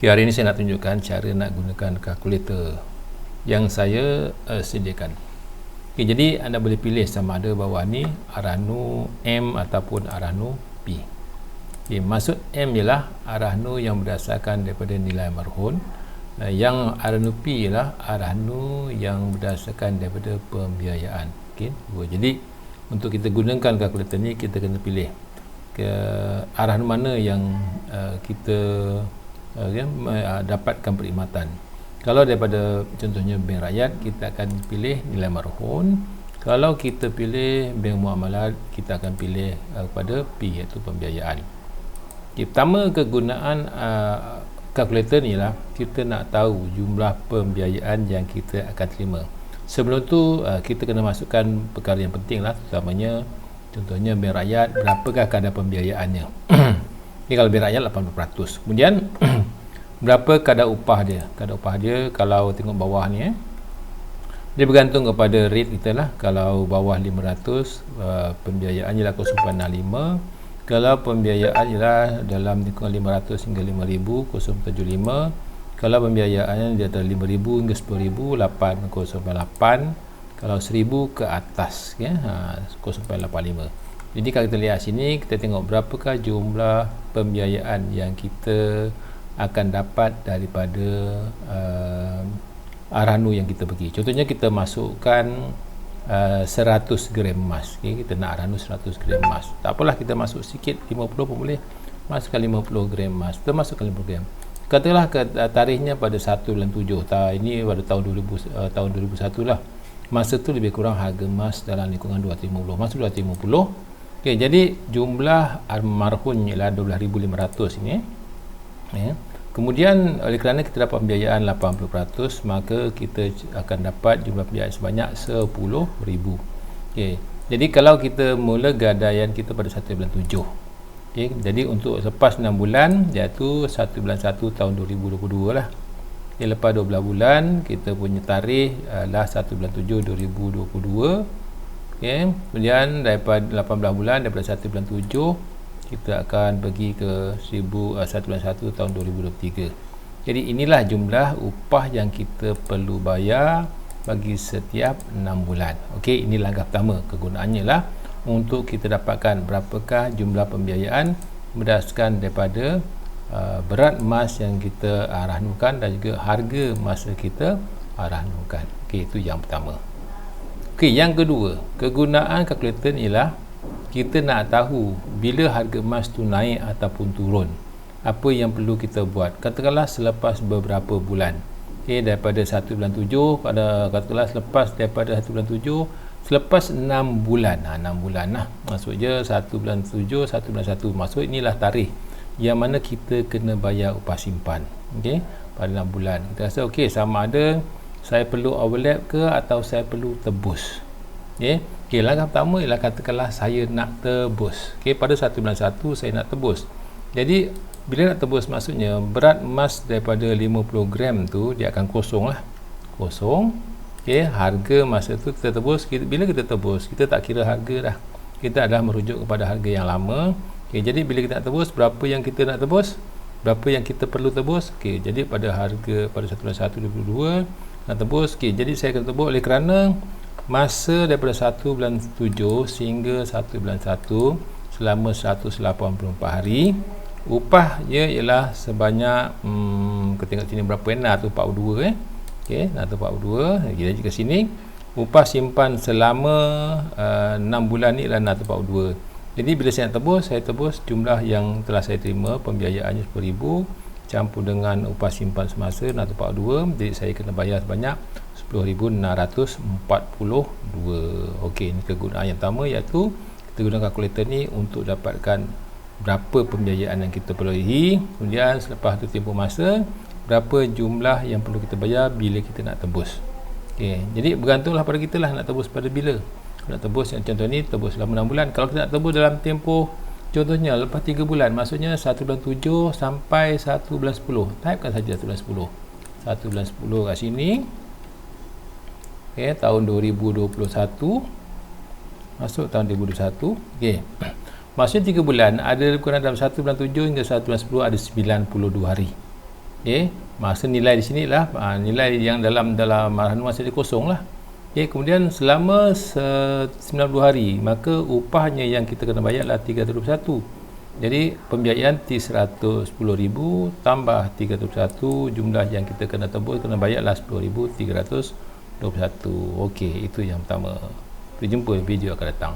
Okay, hari ini saya nak tunjukkan cara nak gunakan kalkulator yang saya sediakan. Okay, jadi anda boleh pilih sama ada bawah ni arahnu M ataupun arahnu P. Okay, maksud M ialah arahnu yang berdasarkan daripada nilai marhun, yang arahnu P ialah arahnu yang berdasarkan daripada pembiayaan. Okay, jadi untuk kita gunakan kalkulator ni, kita kena pilih ke arahnu mana yang kita dapatkan perkhidmatan. Kalau daripada contohnya bank rakyat, kita akan pilih nilai marhun. Kalau kita pilih bank muamalat, kita akan pilih kepada P, iaitu pembiayaan. Pertama, kegunaan kalkulator ni lah, kita nak tahu jumlah pembiayaan yang kita akan terima. Sebelum tu kita kena masukkan perkara yang penting lah, terutamanya contohnya bank rakyat, berapakah kadar pembiayaannya. Ini kalau bank rakyat 80%. Kemudian berapa kadar upah dia? Kadar upah dia kalau tengok bawah ni dia bergantung kepada rate kita lah. Kalau bawah 500, pembiayaan ialah 0.65. Kalau pembiayaan ialah dalam lingkungan 500 hingga 5000, 0.75. Kalau pembiayaan dia dari 5000 hingga 10000, 8.08. Kalau 1000 ke atas, 0.85. Jadi kalau kita lihat sini, kita tengok berapakah jumlah pembiayaan yang kita akan dapat daripada arahnu yang kita pergi. Contohnya kita masukkan 100 gram emas. Kita nak arahnu 100 gram emas. Tak apalah, kita masuk sikit, 50 pun boleh. Masukkan 50 gram emas. Kita masukkan 50 gram. Katalah tarikhnya pada 1 bulan 7. Ini pada tahun 2001 lah. Masa tu lebih kurang harga emas dalam lingkungan 250. Masuk 250. Okey, jadi jumlah marhun ialah 12,500 ini. Kemudian oleh kerana kita dapat pembiayaan 80%, maka kita akan dapat jumlah pembiayaan sebanyak 10,000. Okey, jadi kalau kita mula gadaian kita pada 1 bulan 7. Okey, jadi untuk lepas 6 bulan, iaitu 1 bulan 1 tahun 2022 lah. Okay, lepas 12 bulan, kita punya tarikh adalah 1 bulan 7 2022. Okay. Kemudian daripada 18 bulan, daripada 1 bulan 7, kita akan pergi ke 1 bulan 1 tahun 2023. Jadi inilah jumlah upah yang kita perlu bayar bagi setiap 6 bulan. Okey, ini langkah pertama. Kegunaannya lah untuk kita dapatkan berapakah jumlah pembiayaan berdasarkan daripada berat emas yang kita arahnukan dan juga harga emas yang kita arahnukan. Okey, itu yang pertama. Okey, yang kedua, kegunaan kalkulator ialah kita nak tahu bila harga emas tu naik ataupun turun. Apa yang perlu kita buat? Katakanlah selepas beberapa bulan. Okey, daripada 1 bulan 7, katakanlah selepas daripada 1 bulan 7, selepas 6 bulan. 6 bulan lah. Maksudnya 1 bulan 7, 1 bulan 1. Maksud inilah tarikh yang mana kita kena bayar upah simpan. Okey, pada 6 bulan. Kita rasa okey, sama ada saya perlu overlap ke atau saya perlu tebus. Okey, langkah pertama ialah katakanlah saya nak tebus. Okey, pada 1 bulan 1 saya nak tebus. Jadi bila nak tebus, maksudnya berat emas daripada 50 gram tu dia akan kosong lah. Kosong. Okey, harga masa tu kita tebus. Bila kita tebus, kita tak kira harga dah. Kita adalah merujuk kepada harga yang lama. Okey, jadi bila kita nak tebus, berapa yang kita nak tebus? Berapa yang kita perlu tebus? Okey, jadi pada harga pada 1 bulan 1 2022 nak tebus. Okey, jadi saya akan tebus oleh kerana masa daripada 1 bulan 7 sehingga 1 bulan 1 selama 184 hari, upahnya ialah sebanyak kita tengok sini berapa nak tu 42 Okey, nak tu 42. Jadi ke sini upah simpan selama 6 bulan ni ialah nak tu 42. Jadi bila saya nak tebus, saya tebus jumlah yang telah saya terima, pembiayaannya 10,000 campur dengan upah simpan semasa 642. Jadi saya kena bayar sebanyak 10,642. Okey, ini kegunaan yang pertama, iaitu kita guna kalkulator ni untuk dapatkan berapa pembiayaan yang kita perolehi. Kemudian selepas tu tempoh masa, berapa jumlah yang perlu kita bayar bila kita nak tebus. Okey, jadi bergantunglah pada kita lah nak tebus pada bila. Nak tebus yang contoh ni tebus selama 6 bulan. Kalau kita nak tebus dalam tempoh contohnya lepas 3 bulan, maksudnya 1 bulan 7 sampai 1 bulan 10. Typekan saja 1 bulan 10. 1 bulan 10 kat sini. Okey, tahun 2021 masuk tahun 2021. Okey. Maksudnya 3 bulan, ada kurang dalam 1 bulan 7 hingga 1 bulan 10 ada 92 hari. Masa nilai di sini lah nilai yang dalam marah masa dia kosong lah. Kemudian selama 90 hari maka upahnya yang kita kena bayar adalah 321. Jadi pembiayaan T110,000 tambah 321, jumlah yang kita kena tebus kena bayar adalah 10,321. Okey, itu yang pertama. Kita jumpa video akan datang.